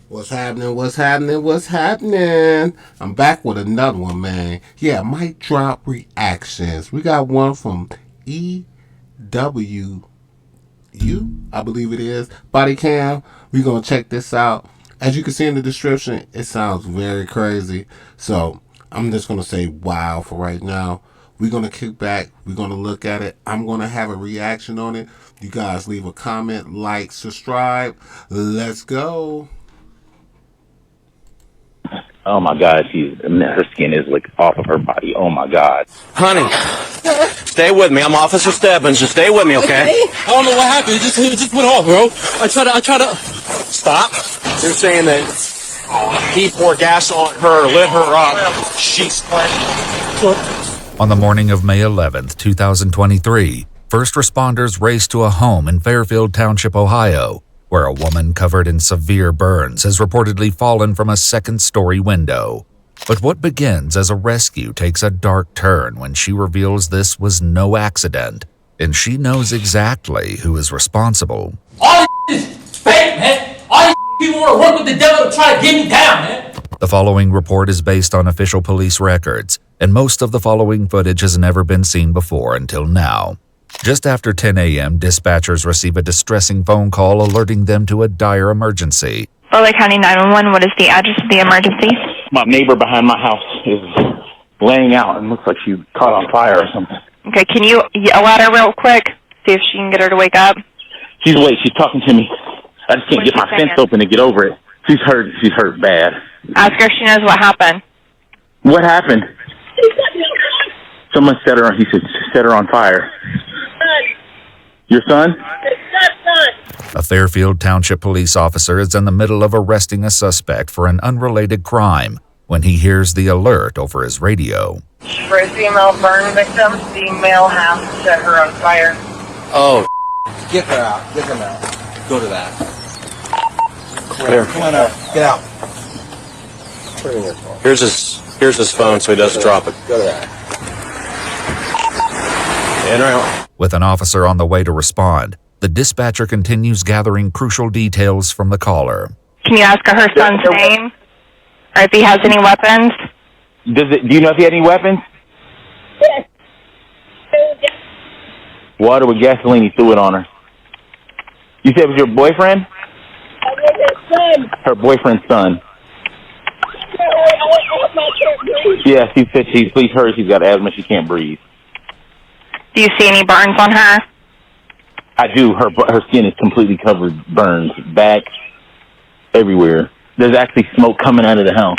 What's happening? What's happening? What's happening? I'm back with another one, man. Yeah, mic drop reactions. We got one from EWU, I believe it is. Bodycam. We're going to check this out. As you can see in the description, it sounds very crazy. So I'm just going to say wow for right now. We're going to kick back. We're going to look at it. I'm going to have a reaction on it. You guys leave a comment, like, subscribe. Let's go. Oh my God, her skin is like off of her body. Oh my God. Honey, stay with me. I'm Officer Stebbins. Just stay with me, okay? I don't know what happened. It just went off, bro. I try to Stop. You're saying that he poured gas on her, lit her up. She's On the morning of May 11th, 2023, first responders raced to a home in Fairfield Township, Ohio, where a woman covered in severe burns has reportedly fallen from a second-story window. But what begins as a rescue takes a dark turn when she reveals this was no accident, and she knows exactly who is responsible. all this is fake, man. All people want to work with the devil to try to get me down, man. The following report is based on official police records, and most of the following footage has never been seen before until now. Just after 10 a.m., dispatchers receive a distressing phone call alerting them to a dire emergency. LA County 911, what is the address of the emergency? My neighbor behind my house is laying out and looks like she caught on fire or something. Okay, can you yell at her real quick? See if she can get her to wake up. She's awake. She's talking to me. I just can't What's get my she fence saying? open to get over it. She's hurt bad. Ask her if she knows what happened. What happened? Someone set her on. He said set her on fire. Your son? A Fairfield Township police officer is in the middle of arresting a suspect for an unrelated crime when he hears the alert over his radio. For a female burn victim, the male has set her on fire. Oh, get her out. Get him out. Go to that. Come on out. Get out. Here's his phone so he doesn't drop it. Go to that. In or out. With an officer on the way to respond, the dispatcher continues gathering crucial details from the caller. Can you ask her son's name? Or if he has any weapons? Do you know if he had any weapons? Yes. Water with gasoline. He threw it on her. You said it was your boyfriend? I was his son. Her boyfriend's son. Yeah, she said she's hurt. She's got asthma. She can't breathe. Do you see any burns on her? I do. Her skin is completely covered, burns, back, everywhere. There's actually smoke coming out of the house.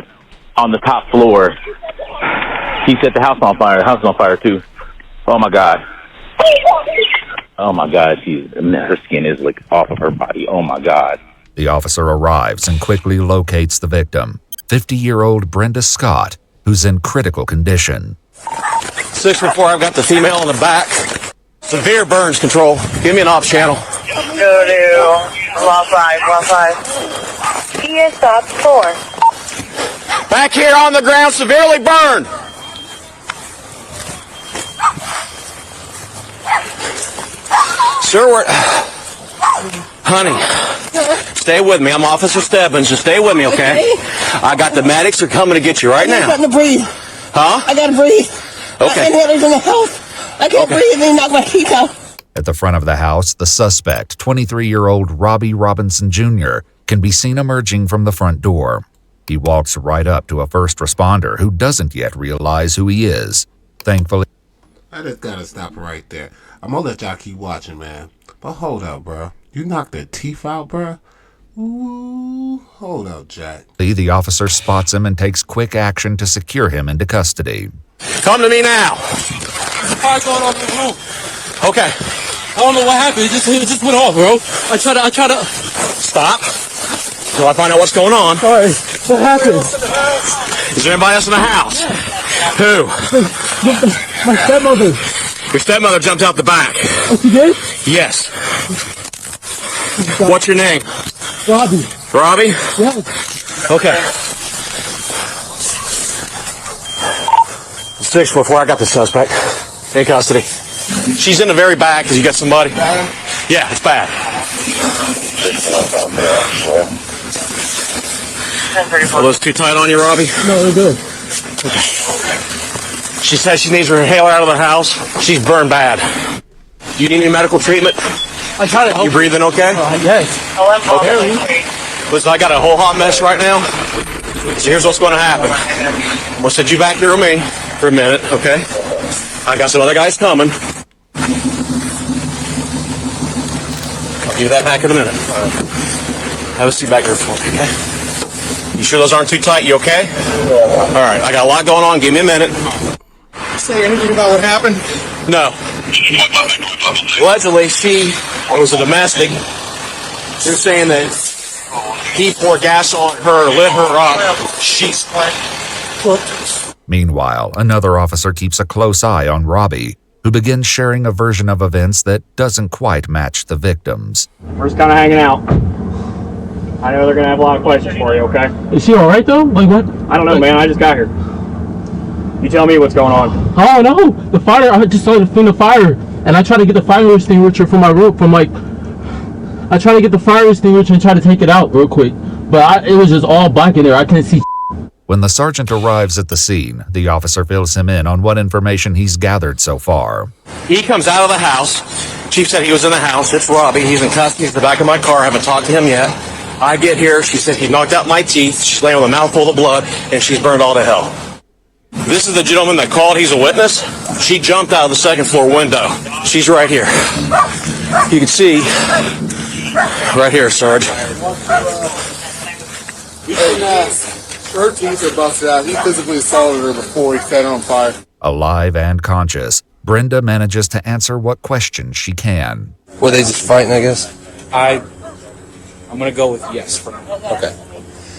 On the top floor, he set the house on fire. The house is on fire too. Oh my God. Oh my God. Her skin is like off of her body. Oh my God. The officer arrives and quickly locates the victim, 50-year-old Brenda Scott, who's in critical condition. 614, I've got the female in the back. Severe burns control. Give me an off channel. Go to Law 5. He stop 4. Back here on the ground, severely burned. Sir, honey, stay with me. I'm Officer Stebbins. Just stay with me, okay? I got the medics are coming to get you right now. I gotta breathe. Huh? I gotta breathe. Okay. I inhalers in the house. I can't breathe and they knock my teeth out. At the front of the house, the suspect, 23-year-old Robbie Robinson Jr., can be seen emerging from the front door. He walks right up to a first responder who doesn't yet realize who he is. Thankfully, I just gotta stop right there. I'm gonna let y'all keep watching, man. But hold up, bro. You knocked their teeth out, bro? Ooh, hold up, Jack. the officer spots him and takes quick action to secure him into custody. Come to me now. Fire going off in the room. Okay. I don't know what happened. It just went off, bro. I try to Stop. Till I find out what's going on. Sorry. What happened? Is there anybody else in the house? Who? My stepmother. Your stepmother jumped out the back. Oh, she did? Yes. What's your name? Robbie. Robbie? Yeah. Okay. 644, I got the suspect in custody. She's in the very back because you got somebody. Yeah, it's bad. Are those too tight on you, Robbie? No, they're good. She says she needs her inhaler out of the house. She's burned bad. Do you need any medical treatment? I try to help. You breathing okay? Yes. Okay. Listen, I got a whole hot mess right now. So here's what's going to happen. I'm going to send you back here with me for a minute, okay? I got some other guys coming. I'll give you that back in a minute. Have a seat back here for me, okay? You sure those aren't too tight? You okay? All right, I got a lot going on. Give me a minute. Say anything about what happened? No. Allegedly, she was a domestic. They're saying that he poured gas on her, lit her up. She's... Meanwhile, another officer keeps a close eye on Robbie, who begins sharing a version of events that doesn't quite match the victims. We're just kind of hanging out. I know they're going to have a lot of questions for you, okay? Is she alright though? Like what? I don't know, man. I just got here. You tell me what's going on. Oh no! The fire, I just saw the fire. And I tried to get the fire extinguisher from my room, I tried to get the fire extinguisher and try to take it out real quick. But it was just all black in there. I couldn't see. When the sergeant arrives at the scene, the officer fills him in on what information he's gathered so far. He comes out of the house. Chief said he was in the house. It's Robbie. He's in custody. He's in the back of my car. I haven't talked to him yet. I get here. She said he knocked out my teeth. She's laying with a mouthful of blood, and she's burned all to hell. This is the gentleman that called. He's a witness. She jumped out of the second floor window. She's right here. You can see right here, Sarge. Her teeth are busted out. He physically assaulted her before he set her on fire. Alive and conscious, Brenda manages to answer what questions she can. Were they just fighting, I guess? I'm gonna go with yes for now. Okay.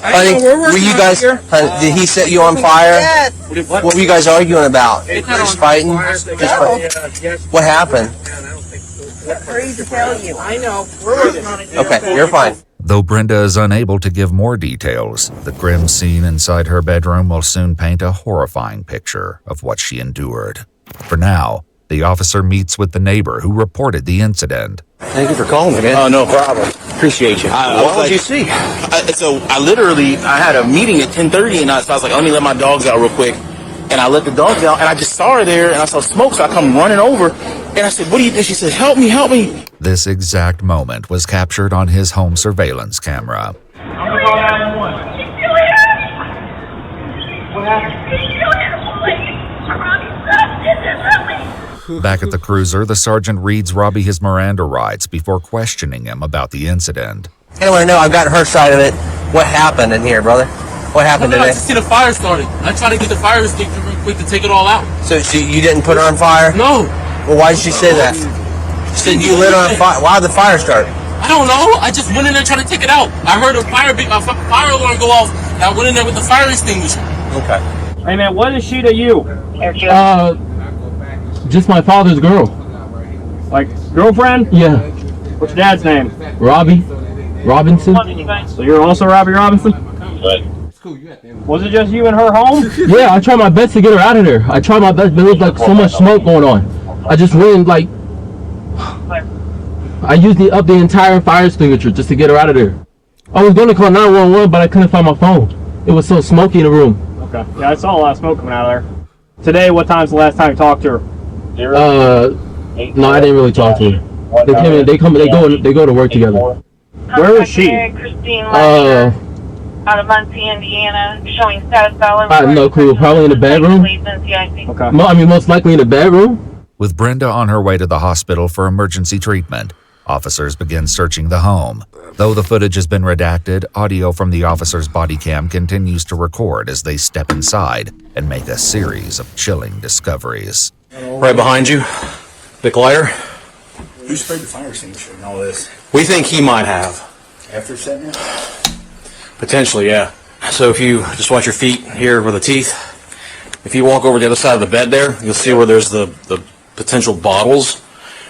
Honey, were you guys, did he set you on fire? Yes. What were you guys arguing about? Just fighting? What happened? Free to tell you. I know. We're working on it. Okay, you're fine. Though Brenda is unable to give more details, the grim scene inside her bedroom will soon paint a horrifying picture of what she endured. For now, the officer meets with the neighbor who reported the incident. Thank you for calling me, man. Oh, no problem. Appreciate you. What did you see? I had a meeting at 10:30, and so I was like, let me let my dogs out real quick. And I let the dogs out, and I just saw her there, and I saw smoke, so I come running over, and I said, what do you think? She said, help me, help me. This exact moment was captured on his home surveillance camera. I'm gonna call 911. She's still here? What happened? She's still here, Back at the cruiser, the sergeant reads Robbie his Miranda rights before questioning him about the incident. I want to know, I've got her side of it. What happened in here, brother? What happened today? I just see the fire started. I tried to get the fire extinguisher real quick to take it all out. So you didn't put her on fire? No. Well, why did she say that? She said you lit on fire. Why did the fire start? I don't know. I just went in there trying to take it out. I heard a fire alarm go off, and I went in there with the fire extinguisher. Okay. Hey, man, what is she to you? Just my father's girl. Like, girlfriend? Yeah. What's your dad's name? Robbie Robinson. So you're also Robbie Robinson? Right. Was it just you and her home? Yeah, I tried my best to get her out of there. I tried my best, but there was like so much smoke going on. I just went like, I used the entire fire extinguisher just to get her out of there. I was going to call 911, but I couldn't find my phone. It was so smoky in the room. Okay. Yeah, I saw a lot of smoke coming out of there. Today, what time's the last time you talked to her? No, I didn't really talk to her. They came in. They go to work together. Where is she? Christine Ledger, out of Muncie, Indiana, showing status I have no clue. Probably in the bedroom. Okay. I mean, most likely in the bedroom. With Brenda on her way to the hospital for emergency treatment, officers begin searching the home. Though the footage has been redacted, audio from the officer's body cam continues to record as they step inside and make a series of chilling discoveries. Right behind you, Vic Lighter. Who sprayed the fire extinguisher and all this? We think he might have. After setting it? Potentially, yeah. So if you just watch your feet here where the teeth, if you walk over the other side of the bed there, you'll see where there's the potential bottles.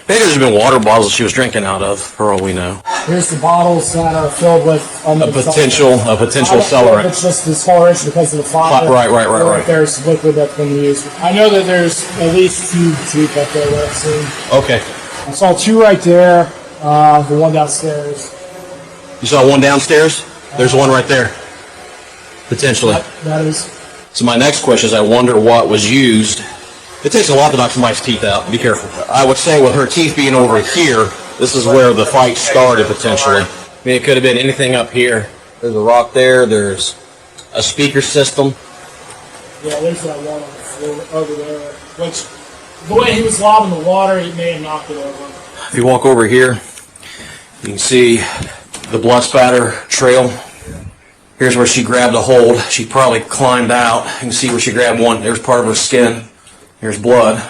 Maybe there's been water bottles she was drinking out of, for all we know. Here's the bottles that are filled with a potential accelerant. It's just discoloration because of the fire. Right. There's liquid that's been used. I know that there's at least two teeth up there that I've seen. Okay. I saw two right there. The one downstairs. You saw one downstairs? There's one right there. Potentially. That is. So my next question is, I wonder what was used. It takes a lot to knock somebody's teeth out. Be careful. I would say with her teeth being over here, this is where the fight started potentially. I mean, it could have been anything up here. There's a rock there. There's a speaker system. Yeah, there's that one on the floor over there. Which, the way he was lobbing the water, he may have knocked it over. If you walk over here, you can see the blood spatter trail. Here's where she grabbed a hold. She probably climbed out. You can see where she grabbed one. There's part of her skin. Here's blood.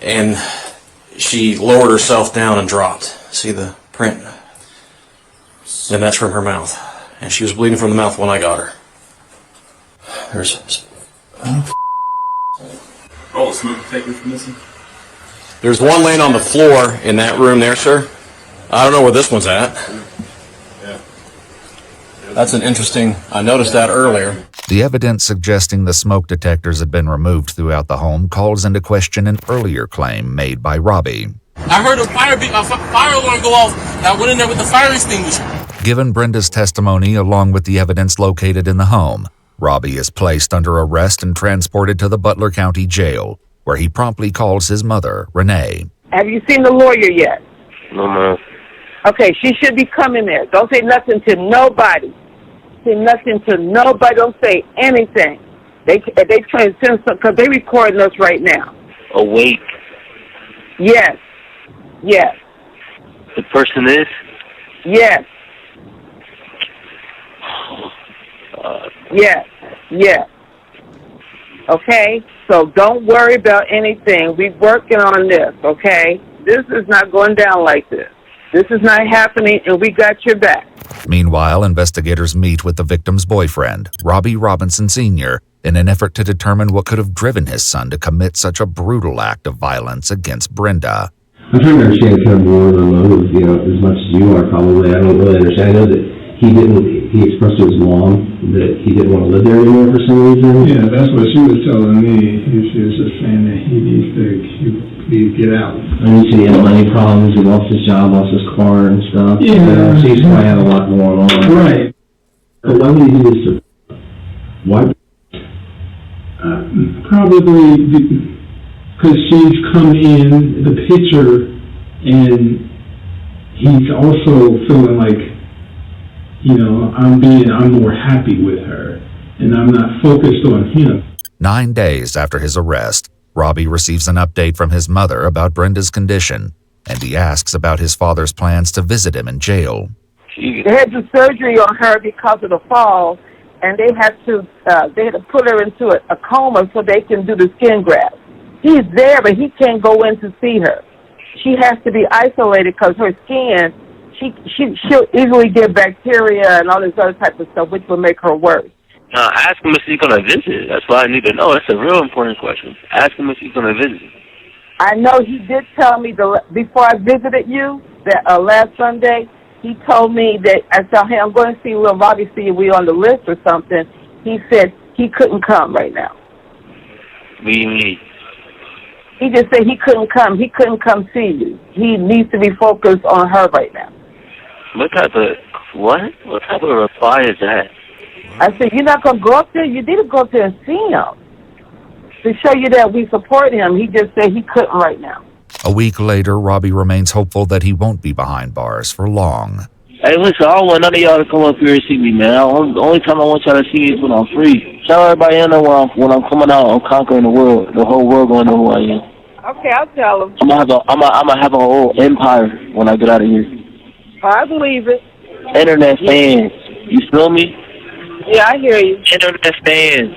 And she lowered herself down and dropped. See the print? And that's from her mouth. And she was bleeding from the mouth when I got her. There's... Oh, smoke detector's missing? There's one laying on the floor in that room there, sir. I don't know where this one's at. Yeah. That's an interesting... I noticed that earlier. The evidence suggesting the smoke detectors had been removed throughout the home calls into question an earlier claim made by Robbie. I heard a fire alarm go off. I went in there with the fire extinguisher. Given Brenda's testimony along with the evidence located in the home, Robbie is placed under arrest and transported to the Butler County Jail, where he promptly calls his mother, Renee. Have you seen the lawyer yet? No, ma'am. Okay, she should be coming there. Don't say nothing to nobody. Say nothing to nobody. Don't say anything. They trying to send some, because they recording us right now. Awake. Yes. Yes. The person is? Yes. Yes. Yes. Okay? So don't worry about anything. We're working on this, okay? This is not going down like this. This is not happening, and we got your back. Meanwhile, investigators meet with the victim's boyfriend, Robbie Robinson Sr., in an effort to determine what could have driven his son to commit such a brutal act of violence against Brenda. I'm trying to understand kind of more of the motive, as much as you are probably. I don't really understand. I know that he expressed to his mom that he didn't want to live there anymore for some reason. Yeah, that's what she was telling me. She was just saying that he needs to get out. And he said he had money problems, he lost his job, lost his car and stuff. Yeah. So he's probably had a lot going on. Right. But why would he do this to... Why? Probably because she's come in the picture and he's also feeling like, I'm more happy with her and I'm not focused on him. 9 days after his arrest, Robbie receives an update from his mother about Brenda's condition, and he asks about his father's plans to visit him in jail. They had to do surgery on her because of the fall, and they had to put her into a coma so they can do the skin graft. He's there, but he can't go in to see her. She has to be isolated because her skin, she'll easily get bacteria and all this other type of stuff, which will make her worse. Ask him if he's going to visit. That's what I need to know. That's a real important question. Ask him if he's going to visit. I know he did tell me before I visited you, that last Sunday, he told me that, I said, hey, I'm going to see Will Robbie, see if we're on the list or something. He said he couldn't come right now. What do you mean? He just said he couldn't come. He couldn't come see you. He needs to be focused on her right now. What type of reply is that? I said, you're not going to go up there? You need to go up there and see him to show you that we support him. He just said he couldn't right now. A week later, Robbie remains hopeful that he won't be behind bars for long. Hey, listen, I don't want none of y'all to come up here and see me, man. The only time I want y'all to see me is when I'm free. Tell everybody I know when I'm coming out, I'm conquering the world. The whole world gonna know who I am. Okay, I'll tell him. I'm gonna have a whole empire when I get out of here. I believe it. Internet fans, you feel me? Yeah, I hear you. Internet fans.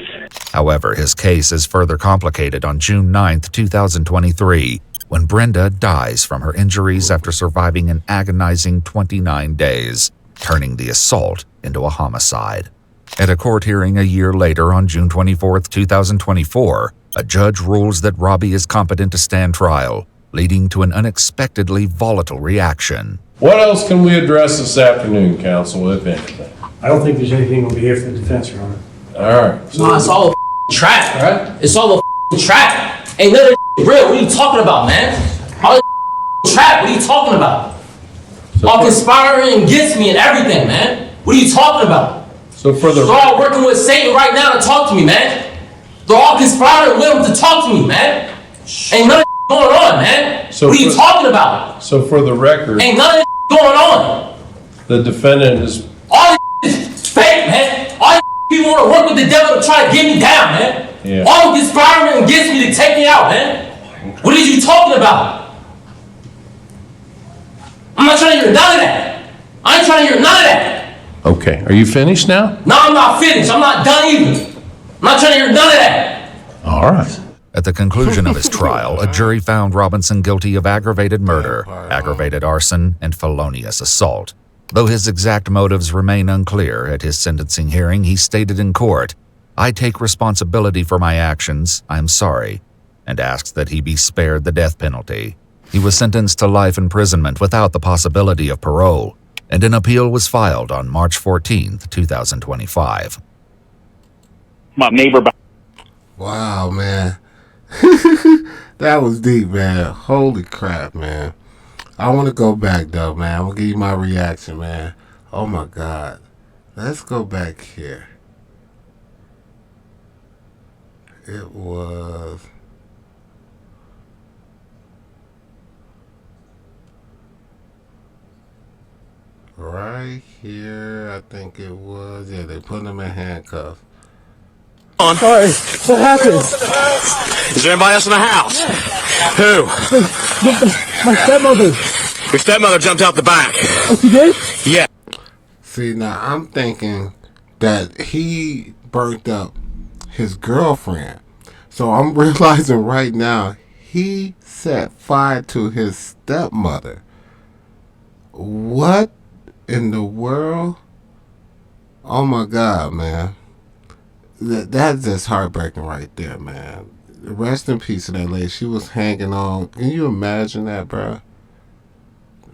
However, his case is further complicated on June 9th, 2023, when Brenda dies from her injuries after surviving an agonizing 29 days, turning the assault into a homicide. At a court hearing a year later on June 24th, 2024, a judge rules that Robbie is competent to stand trial, leading to an unexpectedly volatile reaction. What else can we address this afternoon, counsel, if anything? I don't think there's anything over here for the defense, Your Honor. All right. No, it's all a trap, right? It's all a trap. Ain't none of this real. What are you talking about, man? All this trap. What are you talking about? All conspiring against me and everything, man. What are you talking about? So for the they're all working with Satan right now to talk to me, man. They're all conspiring with him to talk to me, man. Ain't none of going on, man. So what are you talking about? So for the record, ain't none of going on. The defendant is all this is fake, man. All people want to work with the devil to try to get me down, man. Yeah. All conspiring against me to take me out, man. What are you talking about? I'm not trying to hear none of that. I ain't trying to hear none of that. okay. Are you finished now? No, I'm not finished. I'm not done either. I'm not trying to hear none of that. All right. At the conclusion of his trial, a jury found Robinson guilty of aggravated murder, aggravated arson, and felonious assault. Though his exact motives remain unclear, at his sentencing hearing he stated in court, "I take responsibility for my actions, I'm sorry," and asked that he be spared the death penalty. He was sentenced to life imprisonment without the possibility of parole, and an appeal was filed on March 14, 2025. My neighbor. Wow, man. That was deep, man. Holy crap, man. I want to go back, though, man. I'm going to give you my reaction, man. Oh, my God. Let's go back here. It was... right here, I think it was. Yeah, they put him in handcuffs. On. Sorry, what happened? Is there anybody else in the house? Who? My stepmother. Your stepmother jumped out the back. Oh, she did? Yeah. See, now I'm thinking that he burnt up his girlfriend. So I'm realizing right now he set fire to his stepmother. What in the world? Oh my God, man. That's just heartbreaking right there, man. Rest in peace to that lady. She was hanging on. Can you imagine that, bro?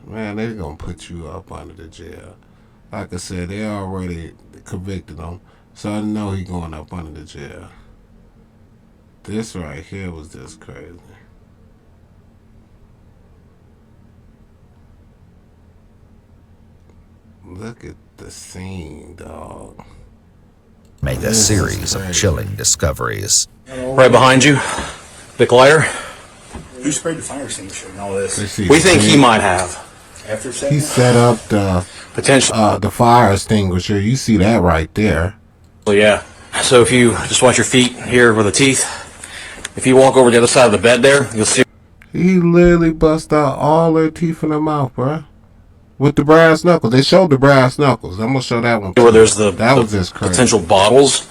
Man, they're going to put you up under the jail. Like I said, they already convicted him. So I know he's going up under the jail. This right here was just crazy. Look at the scene, dog. Made a series of chilling discoveries. Right behind you. Big lighter. Who sprayed the fire extinguisher and all this? We think he might have. After He set up the potential the fire extinguisher. You see that right there. Well, yeah. So if you just watch your feet here with the teeth, if you walk over the other side of the bed there, you'll see. He literally bust out all their teeth in the mouth, bro. With the brass knuckles. They showed the brass knuckles. I'm going to show that one. Where there's that was just crazy. Potential bottles.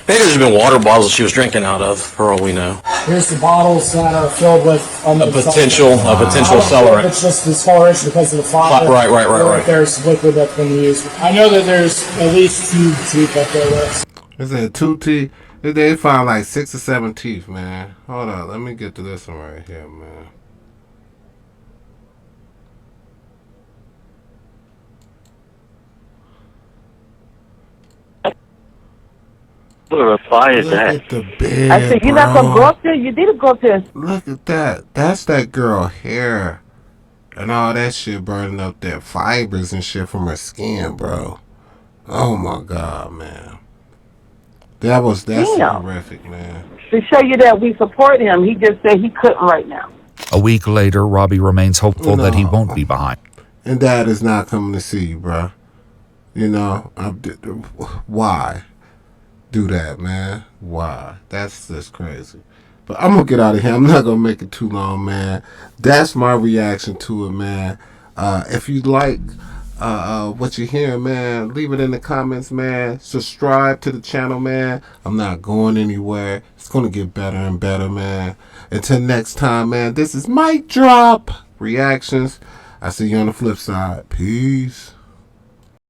Maybe there's been water bottles that she was drinking out of, for all we know. Here's the bottles that are filled with a potential accelerant. It's just discoloration because of the fire. Right. There's liquid that's been used. I know that there's at least 2 teeth up there. Is it 2 teeth? They found like 6 or 7 teeth, man. Hold on. Let me get to this one right here, man. What a fire is Look that? at the bed, I said, you're not going to go up there? You need to go up there. Look at that. That's that girl hair. And all that shit burning up there. Fibers and shit from her skin, bro. Oh, my God, man. That's horrific, man. To show you that we support him, he just said he couldn't right now. A week later, Robbie remains hopeful that he won't be behind. And Dad is not coming to see you, bro. You know, why do that, man? Why? That's just crazy. But I'm going to get out of here. I'm not going to make it too long, man. That's my reaction to it, man. If you like what you're hearing, man, leave it in the comments, man. Subscribe to the channel, man. I'm not going anywhere. It's going to get better and better, man. Until next time, man, this is Mic Drop Reactions. I see you on the flip side. Peace.